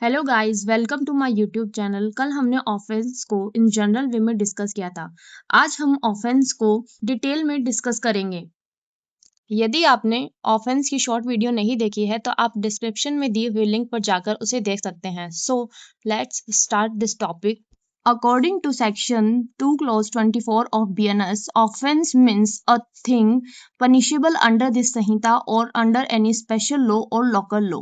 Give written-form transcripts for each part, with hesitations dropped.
Hello guys, welcome to my YouTube channel. कल हमने offence को इन जनरल वे में डिस्कस किया था। आज हम ऑफेंस को डिटेल में डिस्कस करेंगे। यदि आपने ऑफेंस की शॉर्ट वीडियो नहीं देखी है तो आप डिस्क्रिप्शन में दिए हुए लिंक पर जाकर उसे देख सकते हैं। So let's start this topic. According to Section 2 Clause 24 of BNS, offense means a thing punishable under this Samhita or under any special law or local law।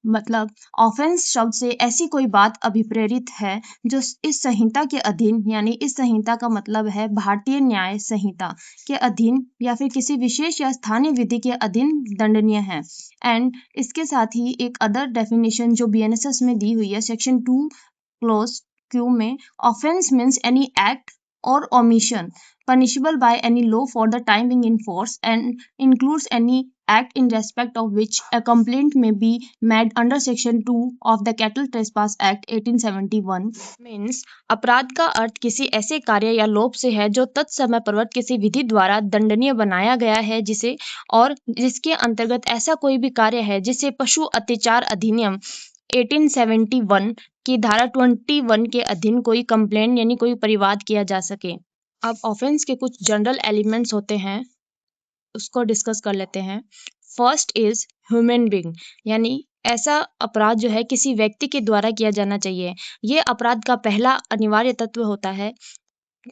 मतलब ऑफेंस शब्द से ऐसी कोई बात अभिप्रेरित है जो इस संहिता के अधीन, यानी इस संहिता का मतलब है भारतीय न्याय संहिता के अधीन या फिर किसी विशेष या स्थानीय विधि के अधीन दंडनीय है। एंड इसके साथ ही एक अदर डेफिनेशन जो बीएनएसएस में दी हुई है सेक्शन 2 क्लोज क्यू में, ऑफेंस मीन्स एनी एक्ट और omission punishable by any law for the time being in force and includes any act in respect of which a complaint may be made under section 2 of the Cattle Trespass Act 1871। Means अपराध का अर्थ किसी ऐसे कार्य या लोभ से है जो तत्समय प्रवृत्त किसी विधि द्वारा दंडनीय बनाया गया है, जिसे और जिसके अंतर्गत ऐसा कोई भी कार्य है जिसे पशु अत्याचार अधिनियम 1871 की धारा 21 के अधीन कोई कंप्लेंट यानी कोई परिवाद किया जा सके। अब ऑफेंस के कुछ जनरल एलिमेंट्स होते हैं, उसको डिस्कस कर लेते हैं। फर्स्ट इज ह्यूमन बीइंग, यानी ऐसा अपराध जो है किसी व्यक्ति के द्वारा किया जाना चाहिए। ये अपराध का पहला अनिवार्य तत्व होता है।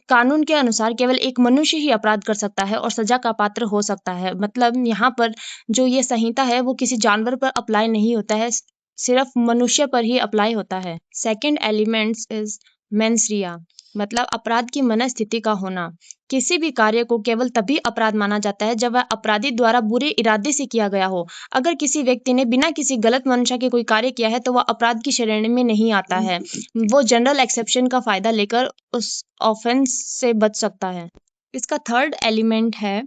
कानून के अनुसार केवल एक मनुष्य ही अपराध कर सकता है और सजा का पात्र हो सकता है। मतलब यहाँ पर जो ये संहिता है वो किसी जानवर पर अप्लाई नहीं होता है, सिर्फ मनुष्य पर ही अप्लाई होता है। सेकंड एलिमेंट्स इज मेंस रिया, मतलब अपराध की मनस्थिति का होना। किसी भी कार्य को केवल तभी अपराध माना जाता है जब वह अपराधी द्वारा बुरे इरादे से किया गया हो। अगर किसी व्यक्ति ने बिना किसी गलत मंशा के कोई कार्य किया है तो वह अपराध की श्रेणी में नहीं आता है। वो जनरल एक्सेप्शन का फायदा लेकर उस ऑफेंस से बच सकता है। इसका थर्ड एलिमेंट है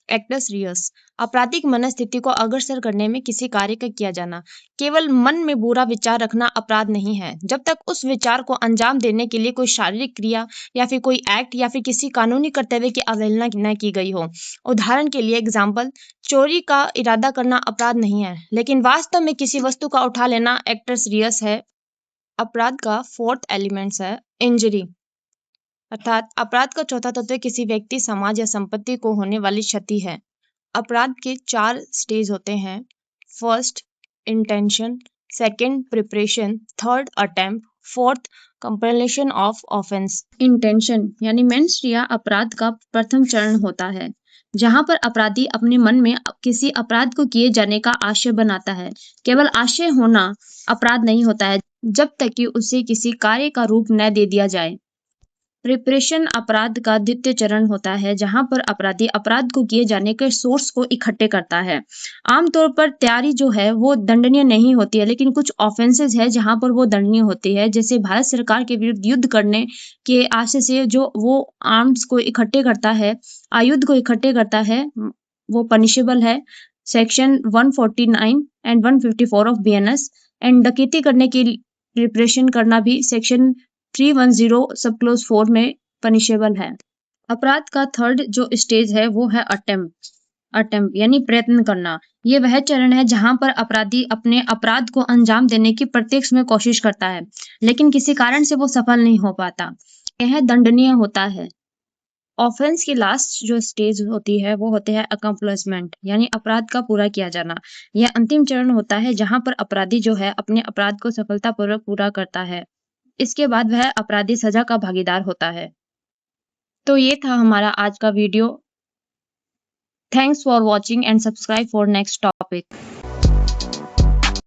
एक्टस रियस, आपराधिक मनस्थिति को अग्रसर करने में किसी कार्य का किया जाना। केवल मन में बुरा विचार रखना अपराध नहीं है जब तक उस विचार को अंजाम देने के लिए कोई शारीरिक क्रिया या फिर कोई एक्ट या फिर किसी कानूनी कर्तव्य की अवहेलना न की गई हो। उदाहरण के लिए एग्जाम्पल, चोरी का इरादा करना अपराध नहीं है, लेकिन वास्तव में किसी वस्तु का उठा लेना एक्टस रियस है। अपराध का फोर्थ एलिमेंट्स है इंजरी, अर्थात अपराध का चौथा तत्व किसी व्यक्ति, समाज या संपत्ति को होने वाली क्षति है। अपराध के 4 स्टेज होते हैं। First intention, second preparation, third attempt, fourth completion of offence. Intention यानी मेंस रिया अपराध का प्रथम चरण होता है, जहां पर अपराधी अपने मन में किसी अपराध को किए जाने का आशय बनाता है। केवल आशय होना अपराध नहीं होता है जब तक कि उसे किसी कार्य का रूप न दे दिया जाए। प्रिपरेशन अपराध का द्वितीय चरण होता है, जहां पर अपराधी अपराध को किए जाने के सोर्स को इकट्ठे करता है। आमतौर पर तैयारी जो है वो दंडनीय नहीं होती है, लेकिन कुछ ऑफेंसेस है जहां पर वो दंडनीय होती है। जैसे भारत सरकार के विरुद्ध युद्ध करने के आशय से जो वो आर्म्स को इकट्ठे करता है, आयुध को इकट्ठे करता है, वो पनिशेबल है। Section 149 and 154 of BNS. And डकैती करने की प्रिपरेशन करना भी सेक्शन 310 सब क्लोज 4 में पनिशेबल है। अपराध का थर्ड जो स्टेज है वो है अटेम्प्ट यानी प्रयत्न करना। ये वह चरण है जहां पर अपराधी अपने अपराध को अंजाम देने की प्रत्यक्ष में कोशिश करता है, लेकिन किसी कारण से वो सफल नहीं हो पाता। यह दंडनीय होता है। ऑफेंस की लास्ट जो स्टेज होती है वो होते हैं अकम्प्लिशमेंट, यानी अपराध का पूरा किया जाना। यह अंतिम चरण होता है जहां पर अपराधी जो है अपने अपराध को सफलतापूर्वक पूरा करता है। इसके बाद वह अपराधी सजा का भागीदार होता है। तो ये था हमारा आज का video. Thanks for watching and subscribe for next topic.